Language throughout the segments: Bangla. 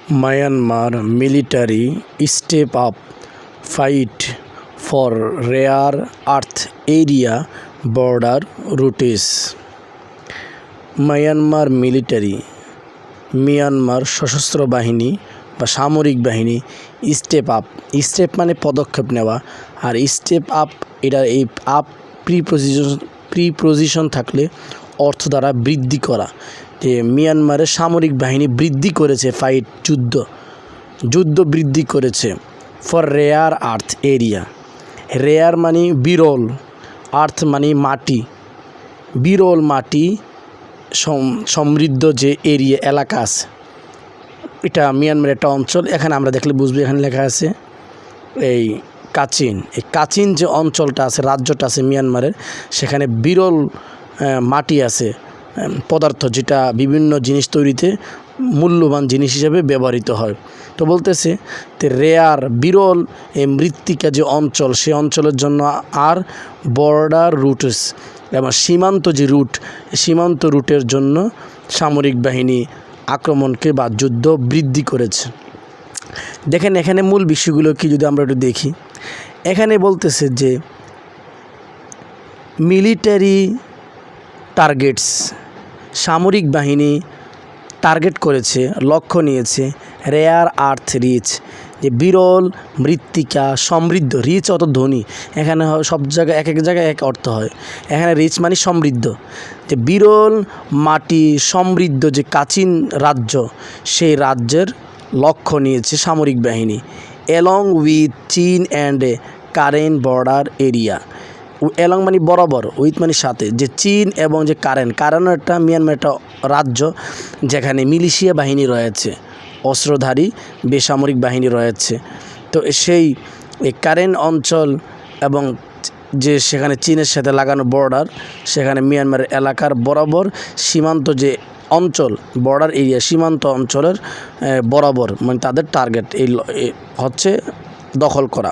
Myanmar military step up fight for rare earth area border routes. Myanmar সশস্ত্র বাহিনী বা সামরিক বাহিনী স্টেপ মানে পদক্ষেপ নেওয়া, আর স্টেপ আপ এটা এই আপ প্রিপোজিশন থাকলে অর্থ দ্বারা বৃদ্ধি করা। যে মিয়ানমারের সামরিক বাহিনী বৃদ্ধি করেছে, যুদ্ধ বৃদ্ধি করেছে for rare earth area. Rare মানে বিরল, আর্থ মানে মাটি, বিরল মাটি সমৃদ্ধ যে এরিয়া এলাকা আছে, এটা মিয়ানমারের একটা অঞ্চল। এখানে আমরা দেখলে বুঝবো, এখানে লেখা আছে এই কাচিন যে অঞ্চলটা আছে, রাজ্যটা আছে মিয়ানমারের, সেখানে বিরল মাটি আছে, পদার্থ যেটা বিভিন্ন জিনিস তৈরিতে মূল্যবান জিনিস হিসেবে ব্যবহৃত হয়। তো বলতেছে রেয়ার বিরল এই মৃত্তিকা যে অঞ্চল, সে অঞ্চলের জন্য আর বর্ডার রুটস এবং সীমান্ত রুটের জন্য সামরিক বাহিনী আক্রমণকে বা যুদ্ধ বৃদ্ধি করেছে। দেখেন এখানে মূল বিষয়গুলো কি যদি আমরা একটু দেখি। এখানে বলতেছে যে মিলিটারি টার্গেটস, সামরিক বাহিনী টার্গেট করেছে, লক্ষ্য নিয়েছে রেয়ার আর্থ রিচ, যে বিরল মৃত্তিকা সমৃদ্ধ, রিচ অত ধনী, এখানে সব জায়গায় এক জায়গায় এক অর্থ হয়। এখানে রিচ মানে সমৃদ্ধ, যে বিরল মাটি সমৃদ্ধ যে কাচিন রাজ্য, সেই রাজ্যের লক্ষ্য নিয়েছে সামরিক বাহিনী। অ্যালং উইথ চীন and current border area. Along মানে বরাবর, উইথ মানে সাথে, যে চীন এবং যে কারেন একটা মিয়ানমার একটা রাজ্য যেখানে মিলিশিয়া বাহিনী রয়েছে, অস্ত্রধারী বেসামরিক বাহিনী রয়েছে। তো সেই কারেন অঞ্চল এবং যে সেখানে চীনের সাথে লাগানো বর্ডার, সেখানে মিয়ানমারের এলাকার বরাবর সীমান্ত যে অঞ্চল, বর্ডার এরিয়া, সীমান্ত অঞ্চলের বরাবর মানে তাদের টার্গেট এই হচ্ছে দখল করা।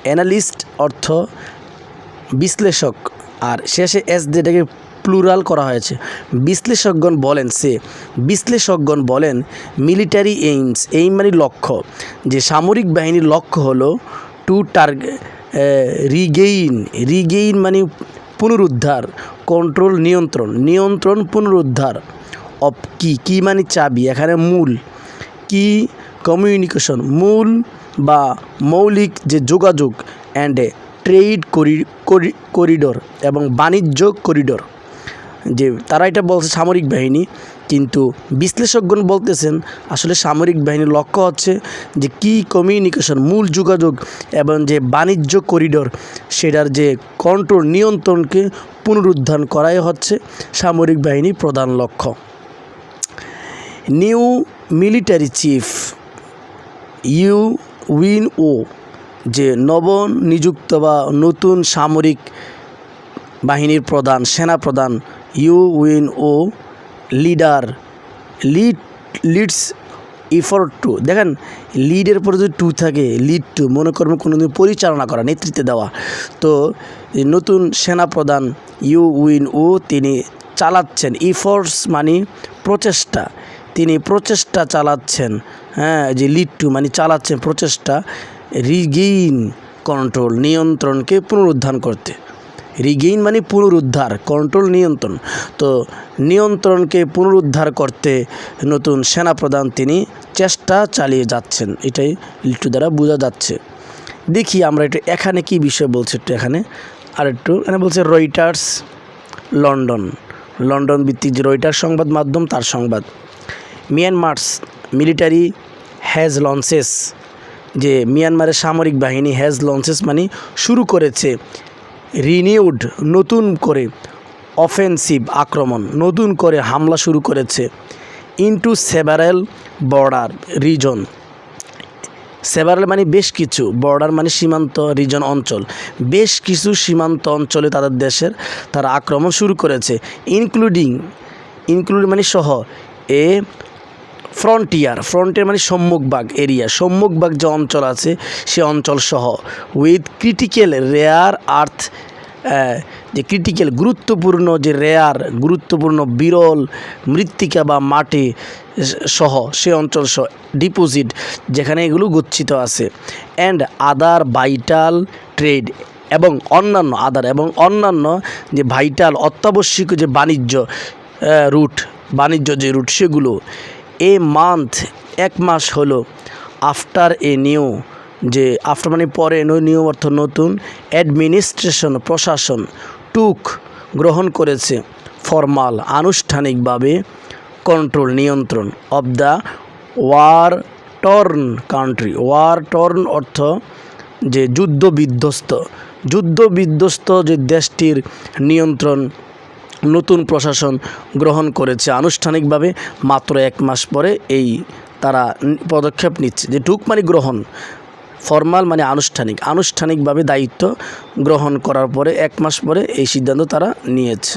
অ্যানালিস্ট অর্থ বিশ্লেষক, আর শেষে এস যেটাকে প্লুরাল করা হয়েছে। বিশ্লেষকগণ বলেন মিলিটারি এইম মানে লক্ষ্য, যে সামরিক বাহিনীর লক্ষ্য হলো টু রিগেইন মানে পুনরুদ্ধার, কন্ট্রোল নিয়ন্ত্রণ পুনরুদ্ধার অফ কি মানে চাবি, এখানে মূল কি কমিউনিকেশন মূল বা মৌলিক যে যোগাযোগ, অ্যান্ড ট্রেড করিডোর এবং বাণিজ্য করিডোর। যে তারা এটা বলছে সামরিক বাহিনী, কিন্তু বিশ্লেষকগণ বলতেছেন আসলে সামরিক বাহিনীর লক্ষ্য হচ্ছে যে কি কমিউনিকেশন মূল যোগাযোগ এবং যে বাণিজ্য করিডোর, সেটার যে কন্ট্রোল নিয়ন্ত্রণকে পুনরুদ্ধার করাই হচ্ছে সামরিক বাহিনীর প্রধান লক্ষ্য। নিউ মিলিটারি চিফ ইউএনও, যে নবনিযুক্ত বা নতুন সামরিক বাহিনীর প্রধান, সেনাপ্রধান ইউএনও লিডস এফোর্ট টু, দেখেন লিডের পরে যদি টু থাকে, লিড টু মনে করবেন কোনো দিন পরিচালনা করা, নেতৃত্ব দেওয়া। তো নতুন সেনাপ্রধান ইউএনও তিনি চালাচ্ছেন, এফোর্টস মানে প্রচেষ্টা, তিনি প্রচেষ্টা চালাচ্ছেন, যে লিড টু মানে চালাচ্ছেন প্রচেষ্টা, রিগেইন কন্ট্রোল নিয়ন্ত্রণকে পুনরুদ্ধার করতে। রিগেইন মানে পুনরুদ্ধার, কন্ট্রোল নিয়ন্ত্রণ। তো নিয়ন্ত্রণকে পুনরুদ্ধার করতে নতুন সেনাপ্রধান তিনি চেষ্টা চালিয়ে যাচ্ছেন, এটাই লিটু দ্বারা বোঝা যাচ্ছে। দেখি আমরা একটু এখানে কি বিষয় বলছে, একটু এখানে বলছে রয়টার্স লন্ডন ভিত্তিক যে রয়টার্স সংবাদ মাধ্যম, তার সংবাদ। মিয়ানমারস মিলিটারি হ্যাজ লঞ্চেস, যে মিয়ানমারের সামরিক বাহিনী হ্যাজ লঞ্চেস মানে শুরু করেছে, রিনিউড নতুন করে, অফেন্সিভ আক্রমণ, নতুন করে হামলা শুরু করেছে, into several border reason, several মানে বেশ কিছু, বর্ডার মানে সীমান্ত, রিজন অঞ্চল, বেশ কিছু সীমান্ত অঞ্চলে তাদের দেশের তারা আক্রমণ শুরু করেছে। ইনক্লুড মানে সহ, ফ্রন্টিয়ার মানে সম্মুখভাগ এরিয়া, সম্মুখভাগ যে অঞ্চল আছে সে অঞ্চল সহ, উইথ ক্রিটিক্যাল রেয়ার আর্থ যে ক্রিটিক্যাল গুরুত্বপূর্ণ যে রেয়ার গুরুত্বপূর্ণ বিরল মৃত্তিকা বা মাটি সহ সে অঞ্চল সহ ডিপোজিট যেখানে এগুলো গচ্ছিত আছে অ্যান্ড আদার ভাইটাল ট্রেড এবং অন্যান্য যে ভাইটাল অত্যাবশ্যক যে বাণিজ্য রুট সেগুলো এ মান্থ 1 মাস হলো আফটার এ নিউ যে আফটার মানে পরে নিউ অর্থ নতুন অ্যাডমিনিস্ট্রেশন প্রশাসন গ্রহণ করেছে ফর্মাল আনুষ্ঠানিকভাবে কন্ট্রোল নিয়ন্ত্রণ অব দ্য ওয়ার টর্ন অর্থ যে যুদ্ধ বিধ্বস্ত যে দেশটির নিয়ন্ত্রণ নতুন প্রশাসন গ্রহণ করেছে আনুষ্ঠানিকভাবে মাত্র 1 মাস পরে এই তারা পদক্ষেপ নিচ্ছে যে মানে গ্রহণ ফর্মাল মানে আনুষ্ঠানিকভাবে দায়িত্ব গ্রহণ করার পরে 1 মাস পরে এই সিদ্ধান্ত তারা নিয়েছে।